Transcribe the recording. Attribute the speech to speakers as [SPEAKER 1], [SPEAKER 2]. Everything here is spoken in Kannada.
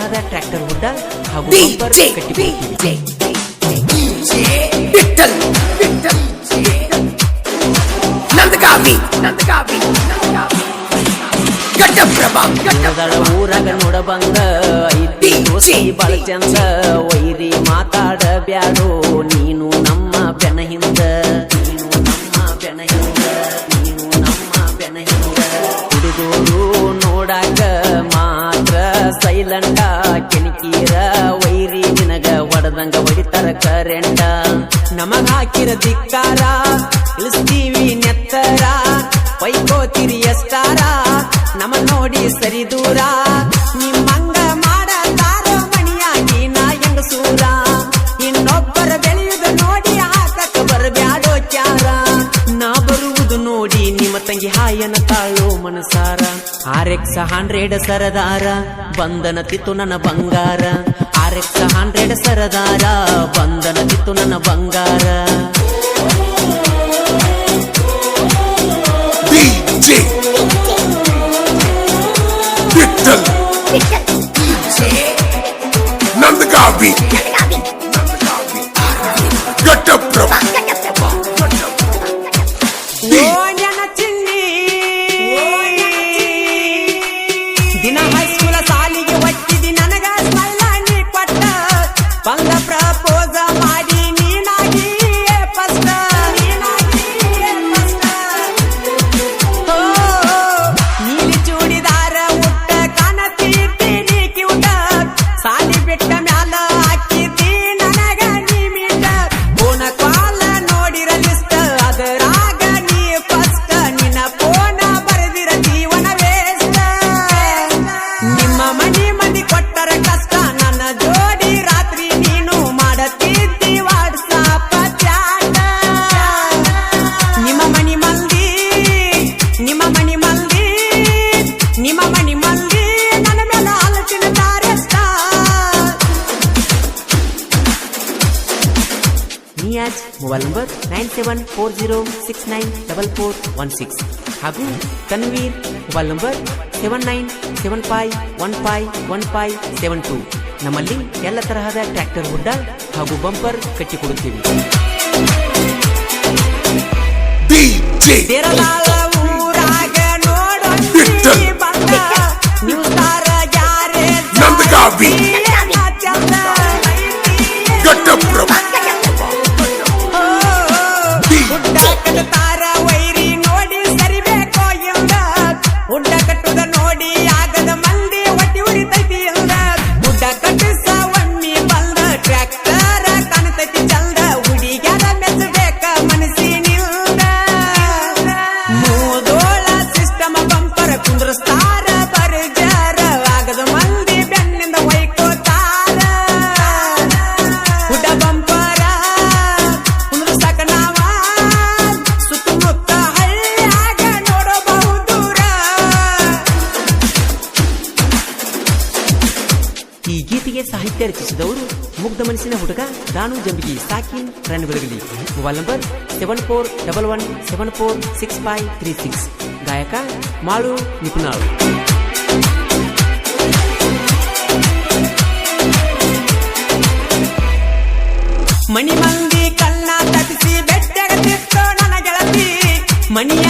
[SPEAKER 1] ತರಹದ ಟ್ರ್ಯಾಕ್ಟರ್ ಹುಡ್ಡ ಹಾಗೂ ಬಂಪರ್ ಕಟ್ಟಿಕೊಡುತ್ತೀವಿ. ಊರಾಗ ನೋಡಬಂದ ಐತಿ ದೋಸ್ತಿ ಬಾಳ ಚಂದ, ವೈರಿ ಮಾತಾಡ ಬ್ಯಾಡೋ ನೀನು ನಮ್ಮ ಬೆನ ಹಿಂದ, ನೀನು ನಮ್ಮ ಬೆನ ಹಿಂದ, ನೀನು ನಮ್ಮ ಬೆನ ಹಿಂದ. ಹುಡುಗರು ನೋಡಾಕ ಮಾತ್ರ ಸೈಲೆಂಟ, ಕೆಣಕೀರ ವೈರಿ ನಿನಗ ಹೊಡೆದಂಗ ಹೊಡಿತಾರ ಕರೆಂಟ. ನಮಗ ಹಾಕಿರ ಧಿಕ್ಕಾರ ಇಳಿಸ್ತೀವಿ ನೆತ್ತರ, ಪೈಕೋತಿರಿ ಎಷ್ಟಾರ ನಮ್ಮ ನೋಡಿ ಸರಿ ದೂರ. ನಿಮ್ಮಂಗ ಮಾಡತಾರೋ ಮಣಿಯಾಗಿ ನಾ ಹೆಂಗಸೂರ, ಇನ್ನೊಬ್ಬರ ಬೆಳೆಯುವುದು ನೋಡಿ ಹಾಕಕ್ಕೆ ಬರಬ್ಯಾಡೋ ಚಾರ. ನಾ ಬರುವುದು ನೋಡಿ ನಿಮ್ಮ ತಂಗಿ ಹಾಯನ ತಾಳೋ ಮನಸಾರ. RX 100 ಸರದಾರ ಬಂಧನ ತಿತ್ತು ನನ್ನ ಬಂಗಾರ, RX 100 ಸರದಾರ ಬಂಧನ ತಿತ್ತು ನನ್ನ ಬಂಗಾರ.
[SPEAKER 2] ನಂದಗಾವಿ ಘಟ್ಟಪ್ರಭು
[SPEAKER 1] ದಿನ ಹೈಸ್ಕೂಲ ಸಾಲಿಗೆ ಒಟ್ಟಿದಿ ನನಗ ಸ್ಮೈಲ ನೀ ಕೊಟ್ಟ, ಬಂದ ಪ್ರಪೋಸ ಮಾಡಿ ನೀನಾಗಿ ಫಸ್ಟ್, ನೀಲಿ ಚೂಡಿದಾರ ಉಟ್ಟ ಕಾಣತೀತಿ ನೀ ಕ್ಯೂಟ, ಸಾಲಿ ಬಿಟ್ಟ ಮ್ಯಾಲ ಹಾಕಿದ್ದಿ ನನಗ ನೀ ಮೀಟ. ಫೋನ ಕಾಲ ನೋಡಿರ ಲಿಸ್ಟ ಅದರಾಗ ನೀ ಫಸ್ಟ್, ನಿನ್ನ ಫೋನ ಬರೆದಿರ ಜೀವನ ವೇಸ್ಟ್. ನಿಮ್ಮ ಮನಿ ಮಂದಿ ಕೊಟ್ಟರ ಕಷ್ಟ, ನನ್ನ ಜೋಡಿ ರಾತ್ರಿ ನೀನು ಮಾಡತಿದ್ದಿ ವಾಟ್ಸಾಪ್ ಚಾಟ. ನಿಮ್ಮ ಮನಿ ಮಂದಿ, ನಿಮ್ಮ ಮನಿ ಮಂದಿ, ನಿಮ್ಮ ಮನಿ ಮಂದಿ ನನ್ನ ಮೇಲೆ ಆಲೋಚನೆ ತಾರೆಷ್ಟ. ನಿಯಾಜ್ ಮೊಬೈಲ್ ನಂಬರ್ 9740694416 ಹಾಗೂ ತನ್ವೀರ್ ಮೊಬೈಲ್ ನಂಬರ್ 7975151572. ನಮ್ಮಲ್ಲಿ ಎಲ್ಲ ತರಹದ ಟ್ರ್ಯಾಕ್ಟರ್ ಹುಡ್ಡ ಹಾಗೂ ಬಂಪರ್ ಕಟ್ಟಿಕೊಡುತ್ತೀವಿ. ದೇರಲಾಳ ಊರಾಗ ನೋಡೋ ಬಂದ ನ್ಯೂಸ್ ತಾರ ಗ್ಯಾರೇಜ್
[SPEAKER 2] ನಂದಗಾವಿ ಘಟ್ಟಪ್ರಭು
[SPEAKER 1] ಹುಡ್ಡ ಕಟ್ಟುತ್ತಾರ ವೈರಿ ನೋಡಿ ಸರಿಬೇಕೋ ಎಂದ, ಹುಡ್ಡ ಕಟ್ಟುದ ನೋಡಿ ಆಗದ ಮಂದಿ ಒಟ್ಟಿ ಉರಿತೈತಿ ಎಂದ. ಹುಡ್ಡ ಕಟ್ಟಿಸ ಒಮ್ಮಿ ಬಂದ ಟ್ರ್ಯಾಕ್ಟರ ಕಾಣತೈತಿ ಚಂದ, ಹುಡುಗ್ಯಾರ ಮೆಚ್ಚಬೇಕ ಮನಸ್ಸಿನಿಂದ. ಮೂದೋಳ ಸಿಸ್ಟಮ ಬಂಪರ ಕುಂದ್ರಸ್ತಾರ ಬರ್ಜರ, ಆಗದ ಮಂದಿ ಬೆನ್ನಿಂದ ಒಯ್ಕೋತಾರ. ಹುಡ್ಡ ಬಂಪರ ಕುಂದ್ರಸಾಕ ನಾವ ಸುತ್ತಮುತ್ತ ಹಳ್ಳಿಯಾಗ ನೋಡಬಹುದೂರ. ಈ ಗೀತೆಗೆ ಸಾಹಿತ್ಯ ರಚಿಸಿದವರು ಮುಗ್ಧ ಮನಸ್ಸಿನ ಹುಡುಗ ದಾನು ಜಂಬಿಗಿ, ಸಾಕಿನ್ ರನ್ಬೆಳಗಲಿ. Mobile number 7411746536. ಗಾಯಕ ಮಾಳು ನಿಪುಣಾಳು. ಮಣಿ ಮಂದಿ ಕನ್ನ ತಪ್ಪಿಸಿ ಬೆಟ್ಟಗತ್ತಿತ್ತು ನನ್ನ ಗೆಳತಿ, ಮಣಿಯ